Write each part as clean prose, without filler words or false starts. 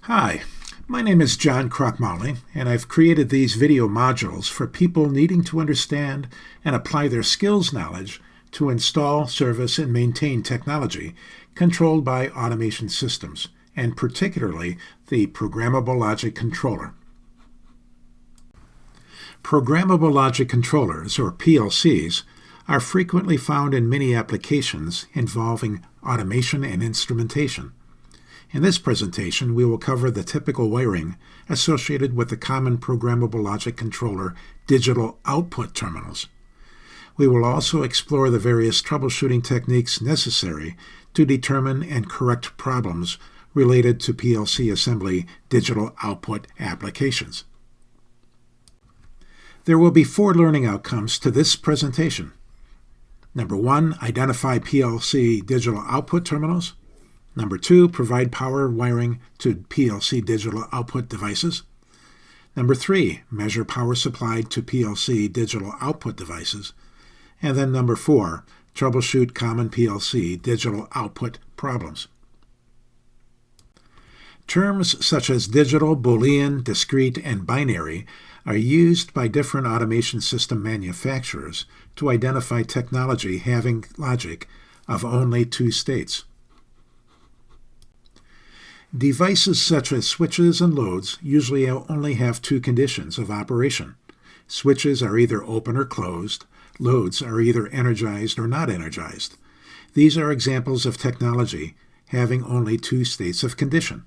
Hi, my name is John Krochmally, and I've created these video modules for people needing to understand and apply their skills knowledge to install, service, and maintain technology controlled by automation systems, and particularly the Programmable Logic Controller. Programmable Logic Controllers, or PLCs, are frequently found in many applications involving automation and instrumentation. In this presentation, we will cover the typical wiring associated with the common Programmable Logic Controller digital output terminals. We will also explore the various troubleshooting techniques necessary to determine and correct problems related to PLC assembly digital output applications. There will be 4 learning outcomes to this presentation. Number 1, identify PLC digital output terminals. Number 2, provide power wiring to PLC digital output devices. Number 3, measure power supplied to PLC digital output devices. And then number 4, troubleshoot common PLC digital output problems. Terms such as digital, Boolean, discrete, and binary are used by different automation system manufacturers to identify technology having logic of only 2 states. Devices such as switches and loads usually only have 2 conditions of operation. Switches are either open or closed. Loads are either energized or not energized. These are examples of technology having only 2 states of condition.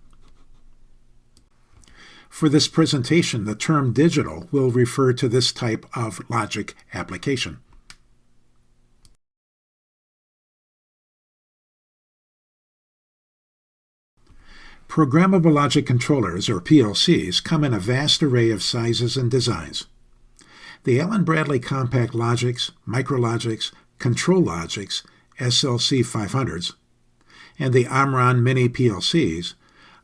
For this presentation, the term digital will refer to this type of logic application. Programmable Logic Controllers, or PLCs, come in a vast array of sizes and designs. The Allen Bradley Compact Logics, Micrologics, Control Logics, SLC 500s, and the Omron Mini PLCs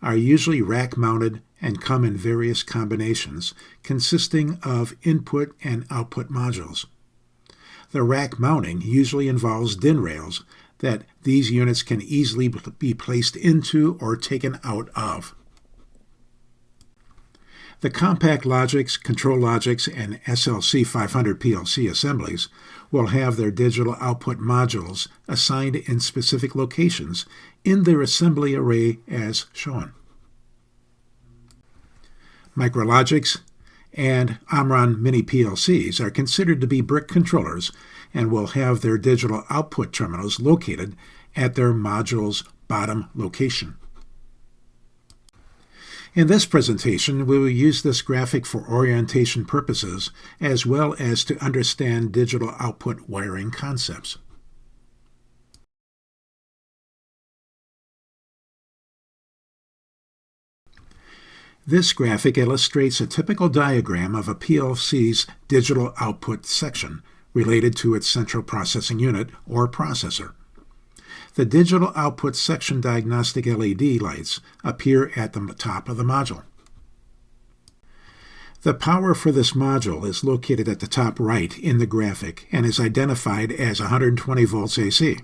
are usually rack-mounted and come in various combinations consisting of input and output modules. The rack mounting usually involves DIN rails that these units can easily be placed into or taken out of. The Compact Logics, Control Logics, and SLC 500 PLC assemblies will have their digital output modules assigned in specific locations in their assembly array as shown. Micrologics and Omron Mini PLCs are considered to be brick controllers and will have their digital output terminals located at their module's bottom location. In this presentation, we will use this graphic for orientation purposes as well as to understand digital output wiring concepts. This graphic illustrates a typical diagram of a PLC's digital output section related to its central processing unit or processor. The digital output section diagnostic LED lights appear at the top of the module. The power for this module is located at the top right in the graphic and is identified as 120 volts AC.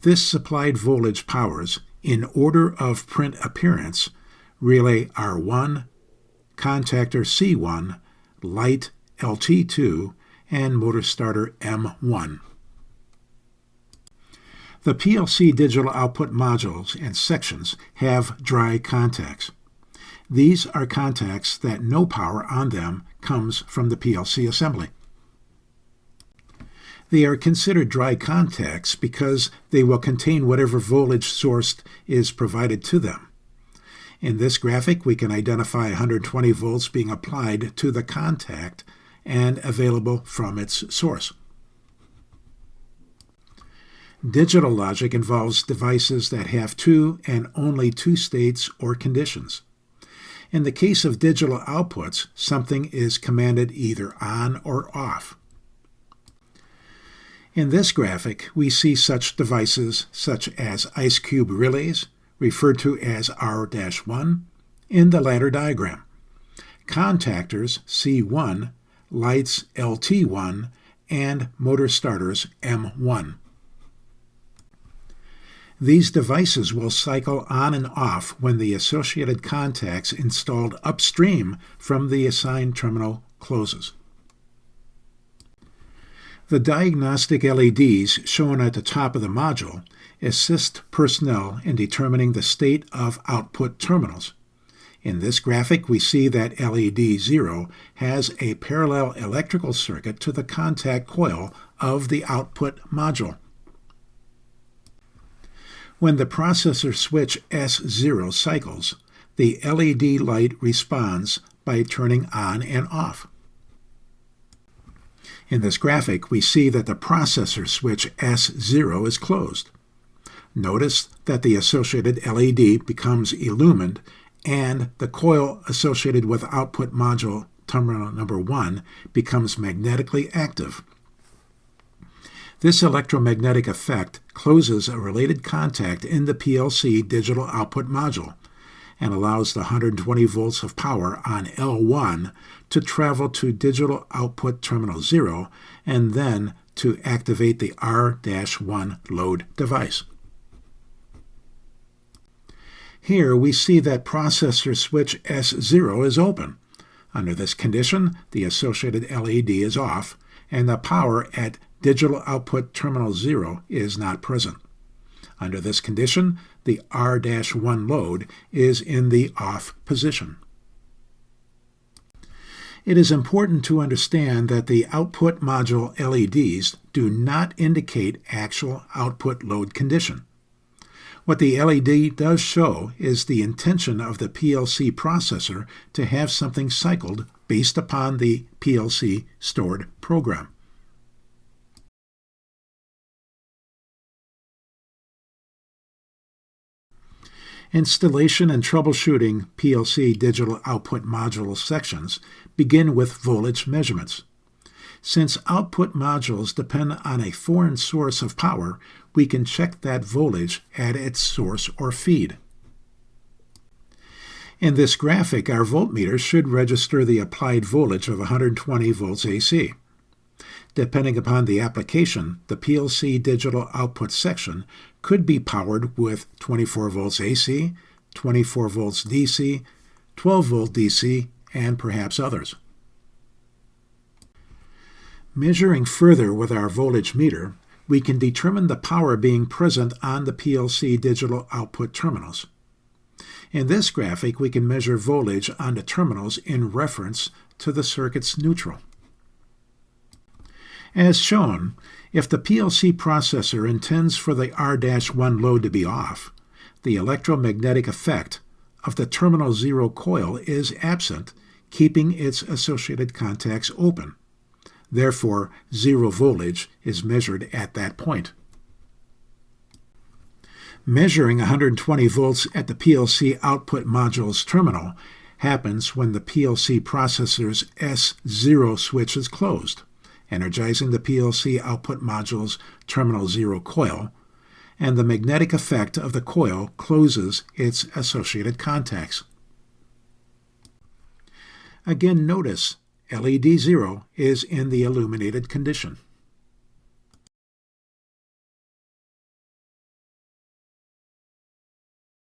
This supplied voltage powers, in order of print appearance, relay R1, contactor C1, light LT2, and motor starter M1. The PLC digital output modules and sections have dry contacts. These are contacts that no power on them comes from the PLC assembly. They are considered dry contacts because they will contain whatever voltage source is provided to them. In this graphic, we can identify 120 volts being applied to the contact and available from its source. Digital logic involves devices that have 2 and only 2 states or conditions. In the case of digital outputs, something is commanded either on or off. In this graphic, we see such devices such as ice cube relays, referred to as R-1, in the ladder diagram, contactors C1, lights LT1, and motor starters M1. These devices will cycle on and off when the associated contacts installed upstream from the assigned terminal closes. The diagnostic LEDs shown at the top of the module assist personnel in determining the state of output terminals. In this graphic, we see that LED 0 has a parallel electrical circuit to the contact coil of the output module. When the processor switch S0 cycles, the LED light responds by turning on and off. In this graphic, we see that the processor switch S0 is closed. Notice that the associated LED becomes illumined and the coil associated with output module terminal number 1 becomes magnetically active. This electromagnetic effect closes a related contact in the PLC digital output module and allows the 120 volts of power on L1 to travel to digital output terminal 0 and then to activate the R-1 load device. Here we see that processor switch S0 is open. Under this condition, the associated LED is off and the power at digital output terminal 0 is not present. Under this condition, the R-1 load is in the off position. It is important to understand that the output module LEDs do not indicate actual output load condition. What the LED does show is the intention of the PLC processor to have something cycled based upon the PLC stored program. Installation and troubleshooting PLC digital output module sections begin with voltage measurements. Since output modules depend on a foreign source of power, we can check that voltage at its source or feed. In this graphic, our voltmeter should register the applied voltage of 120 volts AC. Depending upon the application, the PLC digital output section could be powered with 24 volts AC, 24 volts DC, 12 volt DC, and perhaps others. Measuring further with our voltage meter, we can determine the power being present on the PLC digital output terminals. In this graphic, we can measure voltage on the terminals in reference to the circuit's neutral. As shown, if the PLC processor intends for the R-1 load to be off, the electromagnetic effect of the terminal 0 coil is absent, keeping its associated contacts open. Therefore, 0 voltage is measured at that point. Measuring 120 volts at the PLC output module's terminal happens when the PLC processor's S0 switch is closed, energizing the PLC output module's terminal 0 coil, and the magnetic effect of the coil closes its associated contacts. Again, notice LED 0 is in the illuminated condition.